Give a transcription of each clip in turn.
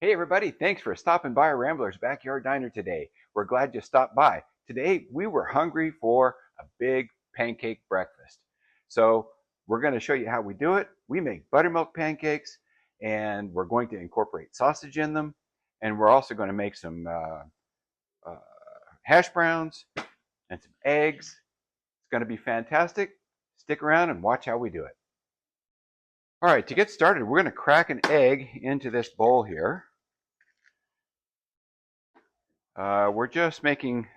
Hey everybody, thanks for stopping by Rambler's Backyard Diner today. We're glad you stopped by. Today we were hungry for a big pancake breakfast. So we're going to show you how we do it. We make buttermilk pancakes and we're going to incorporate sausage in them. And we're also going to make some uh, hash browns and some eggs. It's going to be fantastic. Stick around and watch how we do it. All right, to get started, we're going to crack an egg into this bowl here. We're just making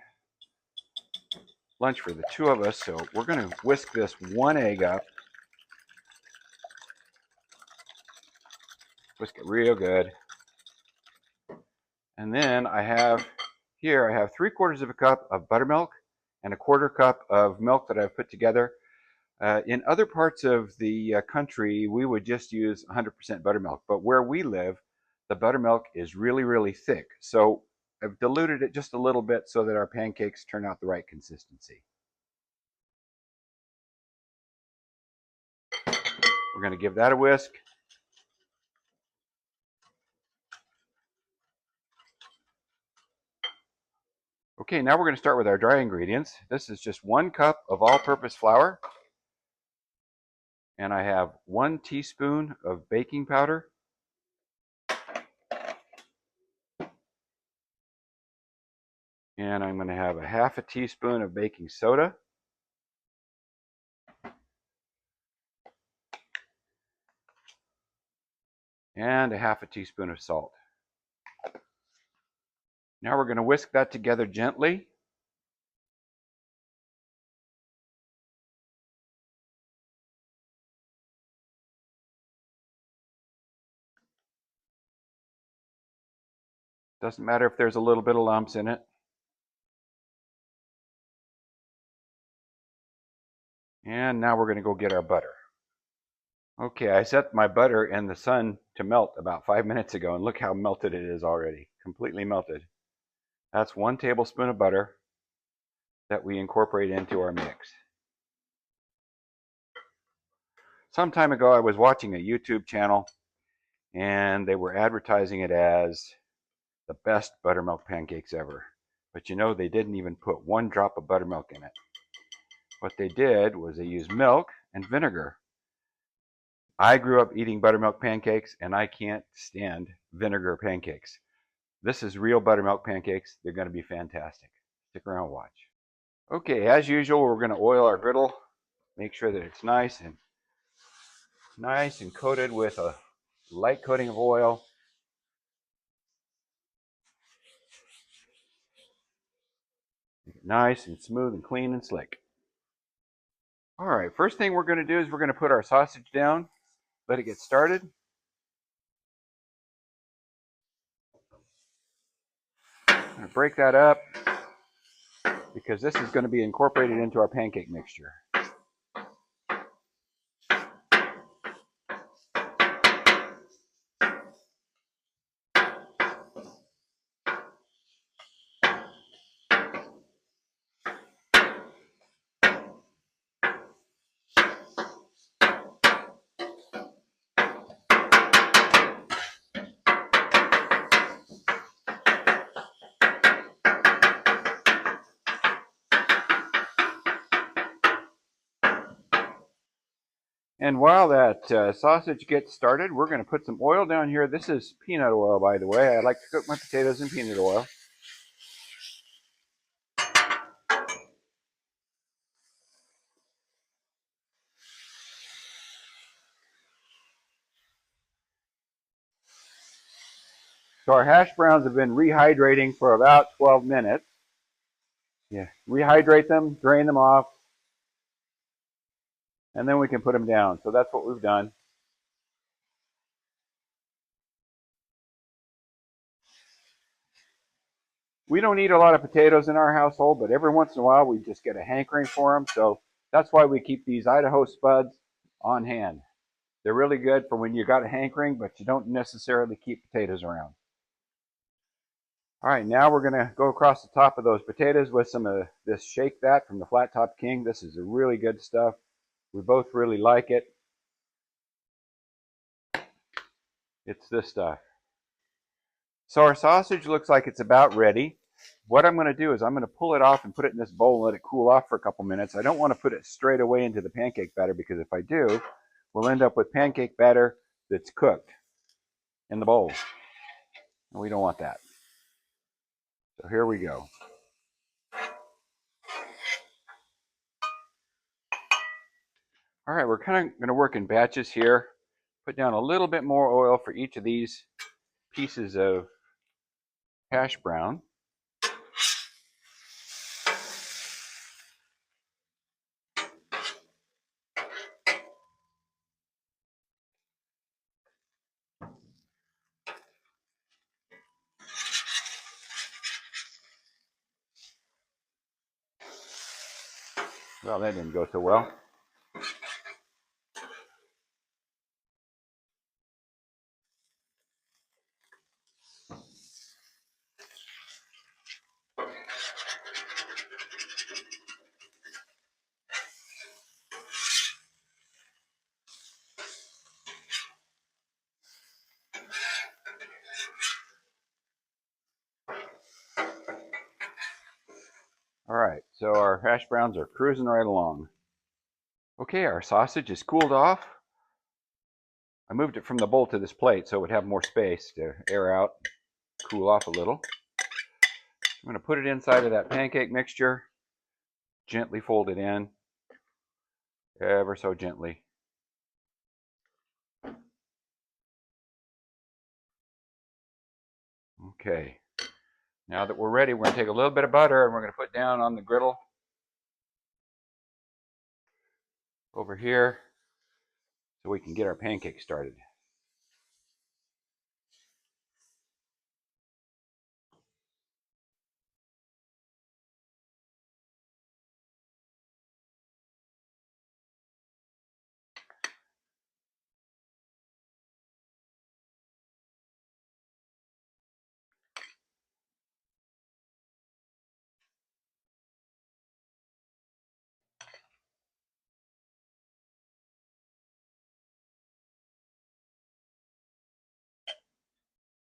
lunch for the two of us, so we're going to whisk this one egg up. Whisk it real good. And then I have 3/4 of a cup of buttermilk and 1/4 cup of milk that I've put together. In other parts of the country, we would just use 100% buttermilk, but where we live, the buttermilk is really, really thick. So I've diluted it just a little bit so that our pancakes turn out the right consistency. We're going to give that a whisk. Okay, now we're going to start with our dry ingredients. This is just 1 cup of all-purpose flour. And I have 1 teaspoon of baking powder. And I'm going to have 1/2 teaspoon of baking soda. And 1/2 teaspoon of salt. Now we're going to whisk that together gently. Doesn't matter if there's a little bit of lumps in it. And now we're going to go get our butter. Okay, I set my butter in the sun to melt about 5 minutes ago, and look how melted it is already. Completely melted. That's 1 tablespoon of butter that we incorporate into our mix. Some time ago, I was watching a YouTube channel, and they were advertising it as the best buttermilk pancakes ever. But you know, they didn't even put 1 drop of buttermilk in it. What they did was they used milk and vinegar. I grew up eating buttermilk pancakes, and I can't stand vinegar pancakes. This is real buttermilk pancakes. They're going to be fantastic. Stick around and watch. Okay, as usual, we're going to oil our griddle. Make sure that it's nice and coated with a light coating of oil. Make it nice and smooth and clean and slick. All right, first thing we're going to do is we're going to put our sausage down, let it get started. I'm going to break that up because this is going to be incorporated into our pancake mixture. And while that sausage gets started, we're going to put some oil down here. This is peanut oil, by the way. I like to cook my potatoes in peanut oil. So our hash browns have been rehydrating for about 12 minutes. Yeah, rehydrate them, drain them off, and then we can put them down. So that's what we've done. We don't eat a lot of potatoes in our household, but every once in a while we just get a hankering for them. So that's why we keep these Idaho spuds on hand. They're really good for when you got a hankering, but you don't necessarily keep potatoes around. All right, now we're going to go across the top of those potatoes with some of this Shake That from the Flat Top King. This is a really good stuff. We both really like it. It's this stuff. So our sausage looks like it's about ready. What I'm going to do is I'm going to pull it off and put it in this bowl and let it cool off for a couple minutes. I don't want to put it straight away into the pancake batter because if I do, we'll end up with pancake batter that's cooked in the bowl. And we don't want that. So here we go. All right, we're kind of going to work in batches here. Put down a little bit more oil for each of these pieces of hash brown. Well, that didn't go so well. All right, so our hash browns are cruising right along. Okay, our sausage is cooled off. I moved it from the bowl to this plate so it would have more space to air out, cool off a little. I'm going to put it inside of that pancake mixture, gently fold it in, ever so gently. Okay, now that we're ready, we're going to take a little bit of butter and we're going to put down on the griddle over here so we can get our pancakes started.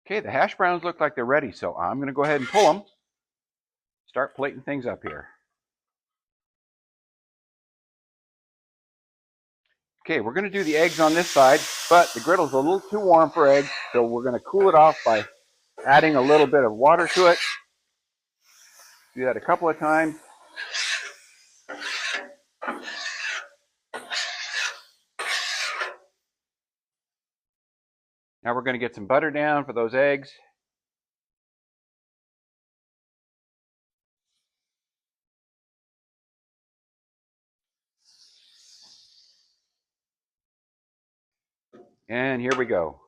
Okay, the hash browns look like they're ready, so I'm going to go ahead and pull them. Start plating things up here. Okay, we're going to do the eggs on this side, but the griddle's a little too warm for eggs, so we're going to cool it off by adding a little bit of water to it. Do that a couple of times. Now we're going to get some butter down for those eggs. And here we go.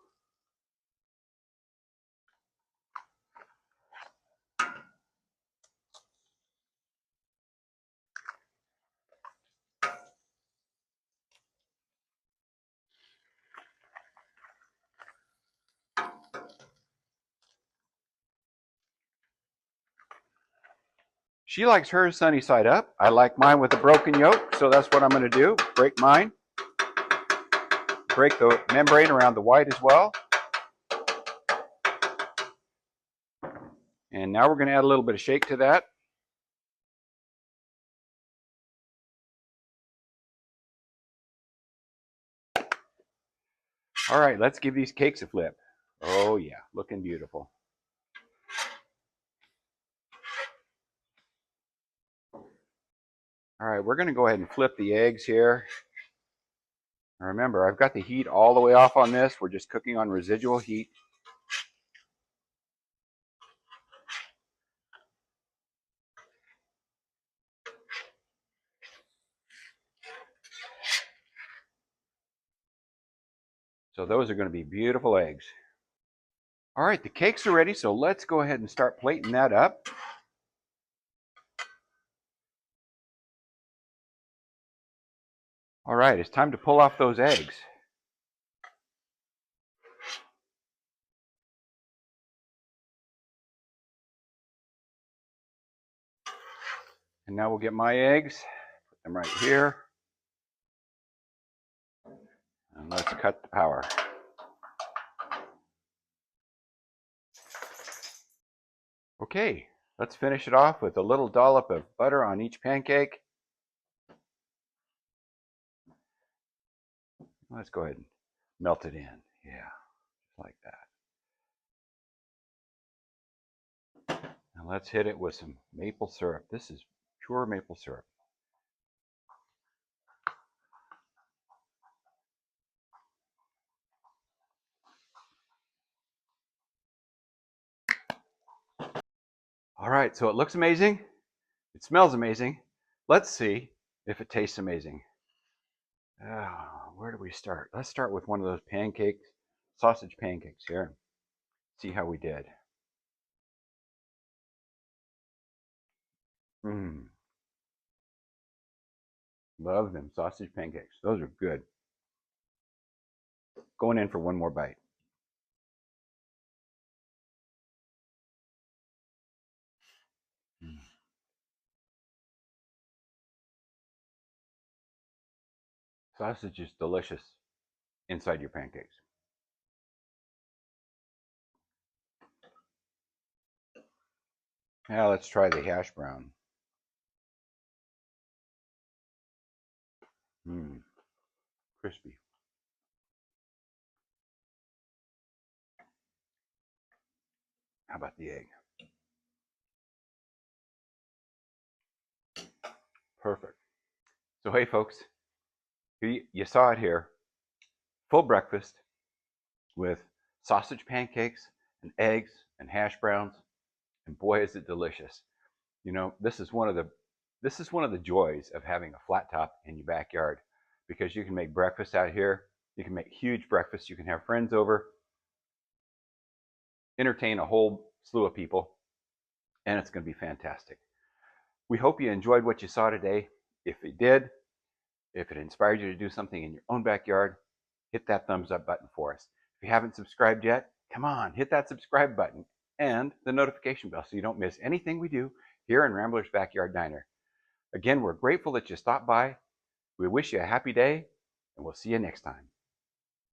She likes hers sunny side up. I like mine with a broken yolk, so that's what I'm going to do. Break mine. Break the membrane around the white as well. And now we're going to add a little bit of shake to that. All right, let's give these cakes a flip. Oh yeah, looking beautiful. All right, we're going to go ahead and flip the eggs here. Remember, I've got the heat all the way off on this. We're just cooking on residual heat. So those are going to be beautiful eggs. All right, the cakes are ready, so let's go ahead and start plating that up. All right, it's time to pull off those eggs. And now we'll get my eggs, put them right here. And let's cut the power. Okay, let's finish it off with a little dollop of butter on each pancake. Let's go ahead and melt it in. Yeah, just like that. And let's hit it with some maple syrup. This is pure maple syrup. All right, so it looks amazing. It smells amazing. Let's see if it tastes amazing. Where do we start? Let's start with one of those pancakes, sausage pancakes here. See how we did. Mmm, love them sausage pancakes. Those are good. Going in for one more bite. Mm. Sausage is delicious inside your pancakes. Now let's try the hash brown. Mmm, crispy. How about the egg? Perfect. So hey folks, you saw it here. Full breakfast with sausage pancakes and eggs and hash browns, and boy is it delicious. You know, this is one of the joys of having a flat top in your backyard, because you can make breakfast out here. You can make huge breakfasts. You can have friends over, entertain a whole slew of people, and it's going to be fantastic. We hope you enjoyed what you saw today. If you did, if it inspired you to do something in your own backyard, hit that thumbs up button for us. If you haven't subscribed yet, come on, hit that subscribe button and the notification bell so you don't miss anything we do here in Rambler's Backyard Diner. Again, we're grateful that you stopped by. We wish you a happy day, and we'll see you next time.